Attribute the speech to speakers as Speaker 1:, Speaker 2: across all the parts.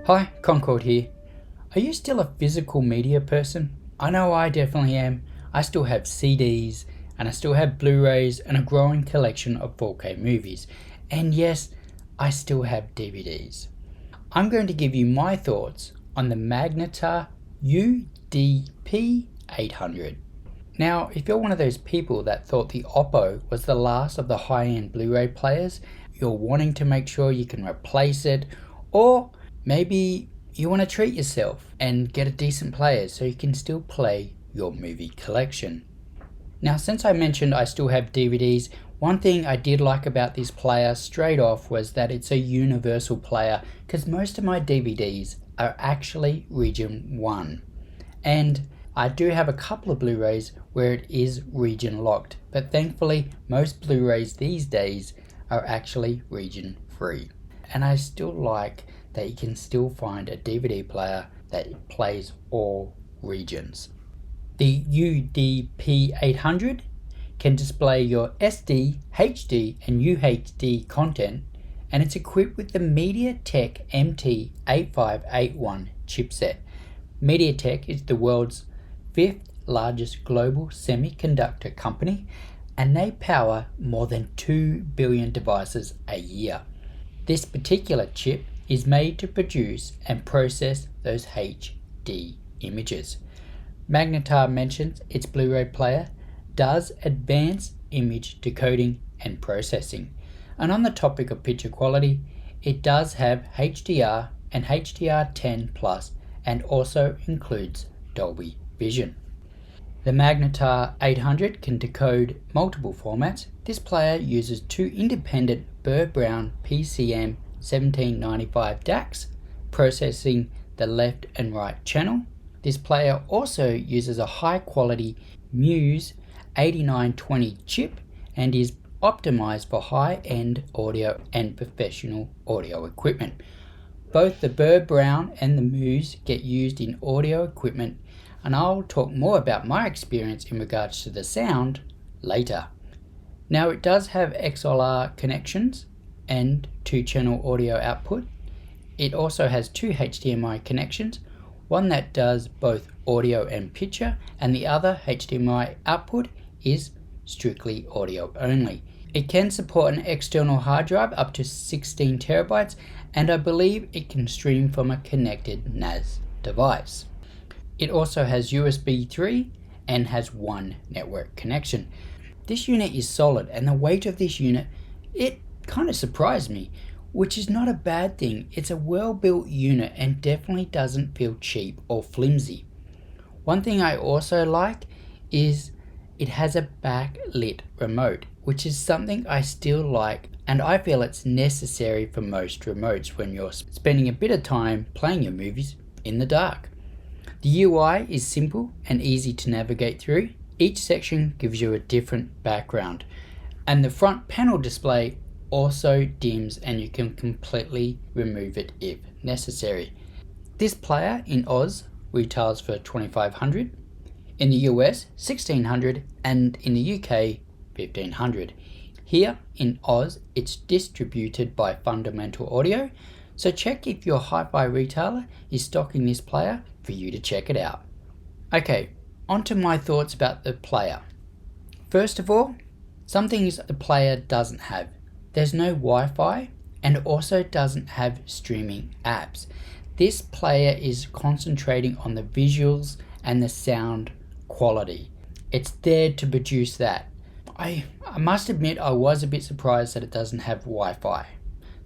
Speaker 1: Hi, Concord here. Are you still a physical media person? I know I definitely am. I still have CDs and I still have Blu-rays and a growing collection of 4K movies. And yes, I still have DVDs. I'm going to give you my thoughts on the Magnetar UDP800. Now, if you're one of those people that thought the Oppo was the last of the high-end Blu-ray players, you're wanting to make sure you can replace it, or maybe you want to treat yourself and get a decent player so you can still play your movie collection. Now, since I mentioned I still have DVDs, one thing I did like about this player straight off was that it's a universal player, because most of my DVDs are actually region 1. And I do have a couple of Blu-rays where it is region locked, but thankfully most Blu-rays these days are actually region free. And I still like that you can still find a DVD player that plays all regions. The UDP800 can display your SD, HD and UHD content, and it's equipped with the MediaTek MT8581 chipset. MediaTek is the world's 5th largest global semiconductor company, and they power more than 2 billion devices a year. This particular chip is made to produce and process those HD images. Magnetar mentions its Blu-ray player does advanced image decoding and processing. And on the topic of picture quality, it does have HDR and HDR10+, and also includes Dolby Vision. The Magnetar 800 can decode multiple formats. This player uses two independent Burr-Brown PCM 1795 DACs, processing the left and right channel. This player also uses a high quality Muse 8920 chip and is optimized for high-end audio and professional audio equipment. Both the Burr-Brown and the Muse get used in audio equipment, and I'll talk more about my experience in regards to the sound later. Now, it does have XLR connections and 2-channel audio output. It also has 2 HDMI connections, one that does both audio and picture, and the other HDMI output is strictly audio only. It can support an external hard drive up to 16 terabytes, and I believe it can stream from a connected NAS device. It also has USB 3 and has 1 network connection. This unit is solid, and the weight of this unit, it kind of surprised me, which is not a bad thing. It's a well-built unit and definitely doesn't feel cheap or flimsy. One thing I also like is it has a backlit remote, which is something I still like, and I feel it's necessary for most remotes when you're spending a bit of time playing your movies in the dark. The UI is simple and easy to navigate through. Each section gives you a different background, and the front panel display also dims, and you can completely remove it if necessary. This player in Oz retails for $2,500, in the US $1,600, and in the UK $1,500. Here in Oz it's distributed by Fundamental Audio, so check if your HiFi retailer is stocking this player for you to check it out. Okay, on to my thoughts about the player. First of all, some things the player doesn't have. There's no Wi-Fi, and it also doesn't have streaming apps. This player is concentrating on the visuals and the sound quality. It's there to produce that. I must admit I was a bit surprised that it doesn't have Wi-Fi.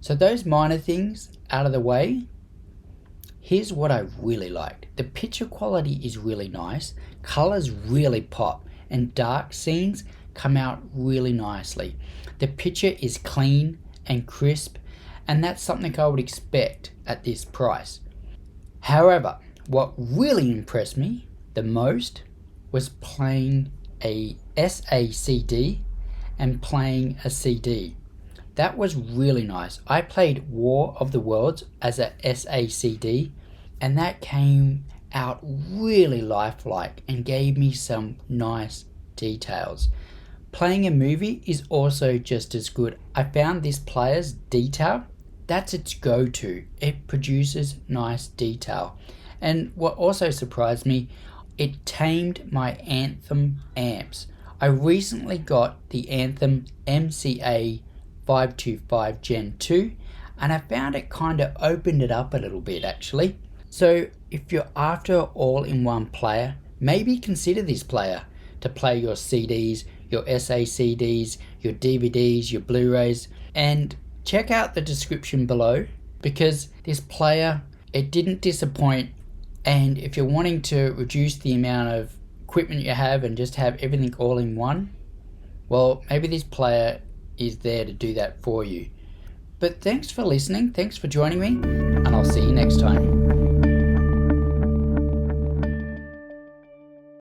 Speaker 1: So those minor things out of the way, here's what I really liked. The picture quality is really nice, colors really pop, and dark scenes come out really nicely. The picture is clean and crisp, and that's something I would expect at this price. However, what really impressed me the most was playing a SACD and playing a CD. That was really nice. I played War of the Worlds as a SACD, and that came out really lifelike and gave me some nice details. Playing a movie is also just as good. I found this player's detail that's its go-to. It produces nice detail. And what also surprised me, it tamed my Anthem amps. I recently got the Anthem MCA 525 Gen 2, and I found it kind of opened it up a little bit actually. So if you're after an all-in-one player, maybe consider this player to play your CDs, your SACDs, your DVDs, your Blu-rays, and check out the description below, because this player, it didn't disappoint. And if you're wanting to reduce the amount of equipment you have and just have everything all in one, well, maybe this player is there to do that for you. But thanks for listening, thanks for joining me, and I'll see you next time.